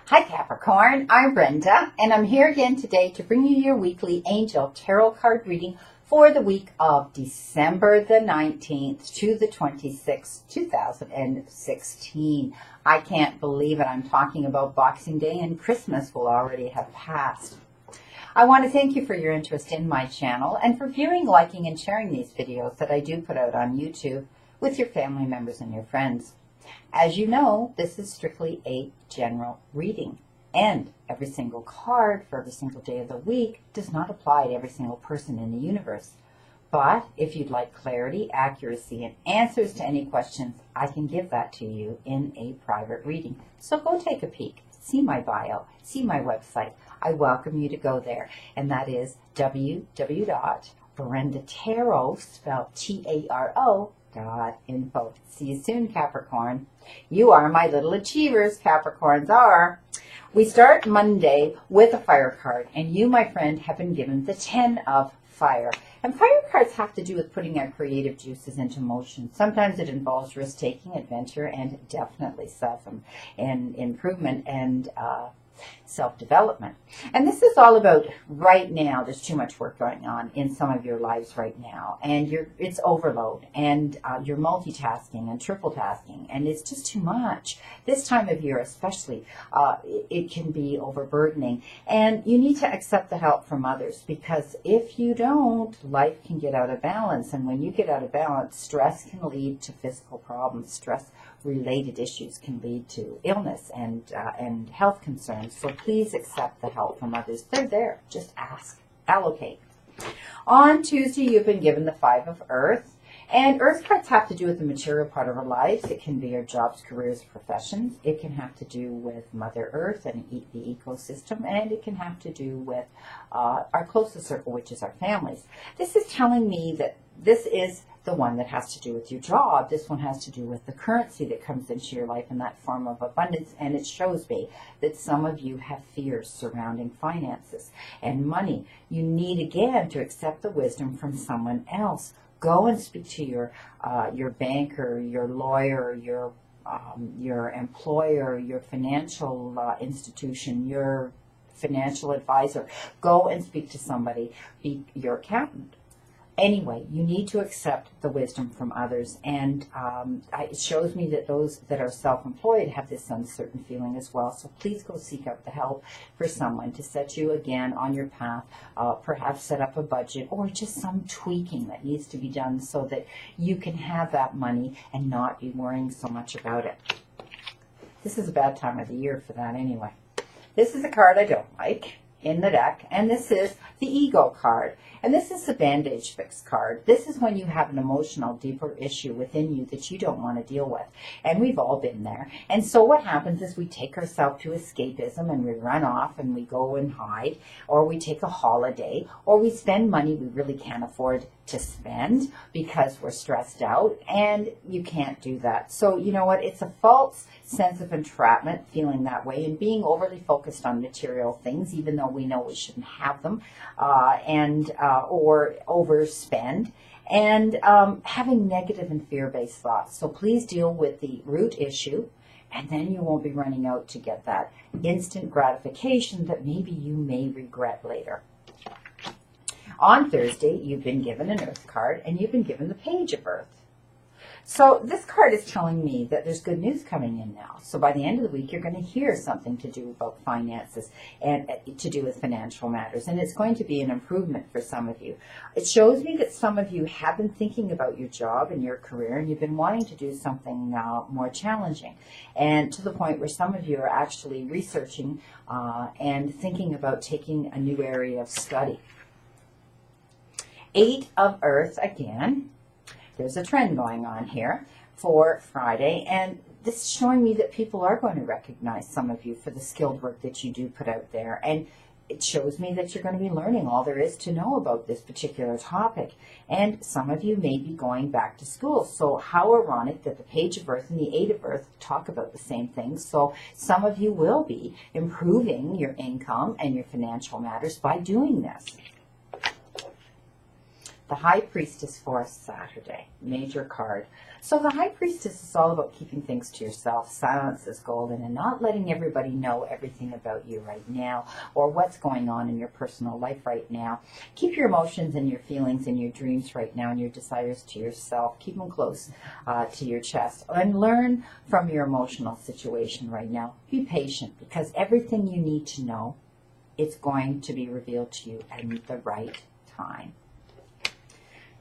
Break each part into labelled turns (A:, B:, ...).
A: Hi Capricorn, I'm Brenda, and I'm here again today to bring you your weekly angel tarot card reading for the week of December the 19th to the 26th, 2016. I can't believe it. I'm talking about Boxing Day and Christmas will already have passed. I want to thank you for your interest in my channel and for viewing, liking, and sharing these videos that I do put out on YouTube with your family members and your friends. As you know, this is strictly a general reading, and every single card for every single day of the week does not apply to every single person in the universe. But if you'd like clarity, accuracy, and answers to any questions, I can give that to you in a private reading. So go take a peek, see my bio, see my website. I welcome you to go there, and that is www.BrendaTarot, spelled T-A-R-O.info. See you soon, Capricorn. You are my little achievers, Capricorns are. We start Monday with a fire card, and you, my friend, have been given the 10 of fire. And fire cards have to do with putting our creative juices into motion. Sometimes it involves risk-taking, adventure, and definitely self-improvement and self-development. And this is all about right now. There's too much work going on in some of your lives right now, and it's overload, and you're multitasking and triple tasking, and it's just too much. This time of year especially, it can be overburdening, and you need to accept the help from others, because if you don't, life can get out of balance, and when you get out of balance, stress can lead to physical problems. Stress related issues can lead to illness and health concerns. So please accept the help from others. They're there. Just ask. Allocate. On Tuesday, you've been given the 5 of Earth. And Earth cards have to do with the material part of our lives. It can be our jobs, careers, professions. It can have to do with Mother Earth and the ecosystem. And it can have to do with our closest circle, which is our families. This is telling me that this is the one that has to do with your job. This one has to do with the currency that comes into your life in that form of abundance. And it shows me that some of you have fears surrounding finances and money. You need, again, to accept the wisdom from someone else. Go and speak to your banker, your lawyer, your employer, your financial institution, your financial advisor. Go and speak to somebody, be your accountant. Anyway, you need to accept the wisdom from others, and it shows me that those that are self-employed have this uncertain feeling as well. So please go seek out the help for someone to set you again on your path, perhaps set up a budget or just some tweaking that needs to be done so that you can have that money and not be worrying so much about it. This is a bad time of the year for that anyway. This is a card I don't like in the deck, and this is the ego card, and this is the bandage fix card. This is when you have an emotional, deeper issue within you that you don't want to deal with, and we've all been there. And so what happens is we take ourselves to escapism, and we run off and we go and hide, or we take a holiday, or we spend money we really can't afford to spend because we're stressed out, and you can't do that. So you know what, it's a false sense of entrapment, feeling that way, and being overly focused on material things, even though we know we shouldn't have them, or overspend, and having negative and fear-based thoughts. So please deal with the root issue, and then you won't be running out to get that instant gratification that maybe you may regret later. On Thursday, you've been given an Earth card, and you've been given the Page of Earth. So this card is telling me that there's good news coming in now. So by the end of the week, you're going to hear something to do about finances and to do with financial matters. And it's going to be an improvement for some of you. It shows me that some of you have been thinking about your job and your career, and you've been wanting to do something more challenging. And to the point where some of you are actually researching and thinking about taking a new area of study. 8 of Earth again. There's a trend going on here for Friday, and this is showing me that people are going to recognize some of you for the skilled work that you do put out there, and it shows me that you're going to be learning all there is to know about this particular topic, and some of you may be going back to school. So how ironic that the Page of Earth and the 8 of Earth talk about the same thing. So some of you will be improving your income and your financial matters by doing this. The High Priestess for Saturday, major card. So the High Priestess is all about keeping things to yourself. Silence is golden, and not letting everybody know everything about you right now or what's going on in your personal life right now. Keep your emotions and your feelings and your dreams right now and your desires to yourself. Keep them close to your chest and learn from your emotional situation right now. Be patient, because everything you need to know, it's going to be revealed to you at the right time.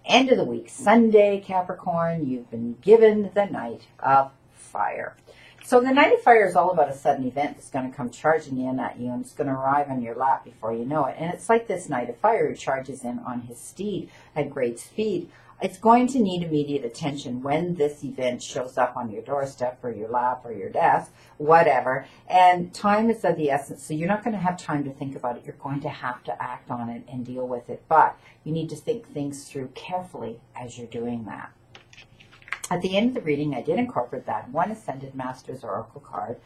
A: End of the week, Sunday, Capricorn, you've been given the Knight of Fire. So the Knight of Fire is all about a sudden event that's going to come charging in at you, and it's going to arrive on your lap before you know it. And it's like this Knight of Fire who charges in on his steed at great speed. It's going to need immediate attention when this event shows up on your doorstep or your lap or your desk, whatever. And time is of the essence, so you're not going to have time to think about it. You're going to have to act on it and deal with it. But you need to think things through carefully as you're doing that. At the end of the reading, I did incorporate that one Ascended Masters Oracle card.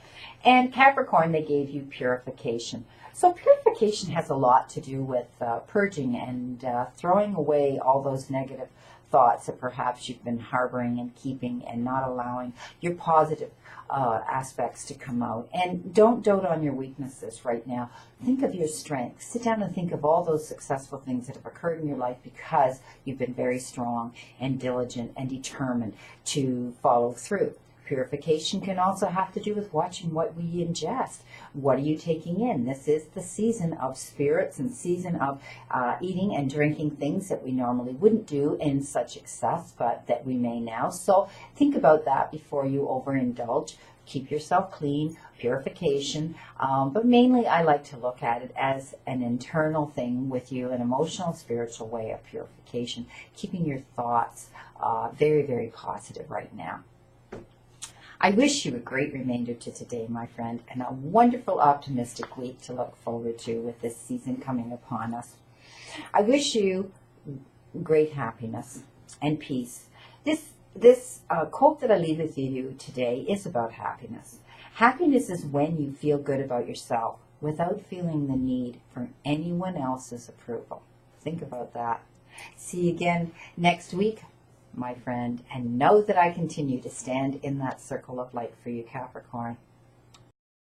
A: And Capricorn, they gave you purification. So purification has a lot to do with purging and throwing away all those negative thoughts that perhaps you've been harboring and keeping and not allowing your positive aspects to come out. And don't dote on your weaknesses right now. Think of your strengths. Sit down and think of all those successful things that have occurred in your life because you've been very strong and diligent and determined to follow through. Purification can also have to do with watching what we ingest. What are you taking in? This is the season of spirits and season of eating and drinking things that we normally wouldn't do in such excess, but that we may now. So think about that before you overindulge. Keep yourself clean, purification. But mainly I like to look at it as an internal thing with you, an emotional, spiritual way of purification, keeping your thoughts very, very positive right now. I wish you a great remainder to today, my friend, and a wonderful, optimistic week to look forward to with this season coming upon us. I wish you great happiness and peace. This quote that I leave with you today is about happiness. Happiness is when you feel good about yourself without feeling the need for anyone else's approval. Think about that. See you again next week, my friend, and know that I continue to stand in that circle of light for you, Capricorn.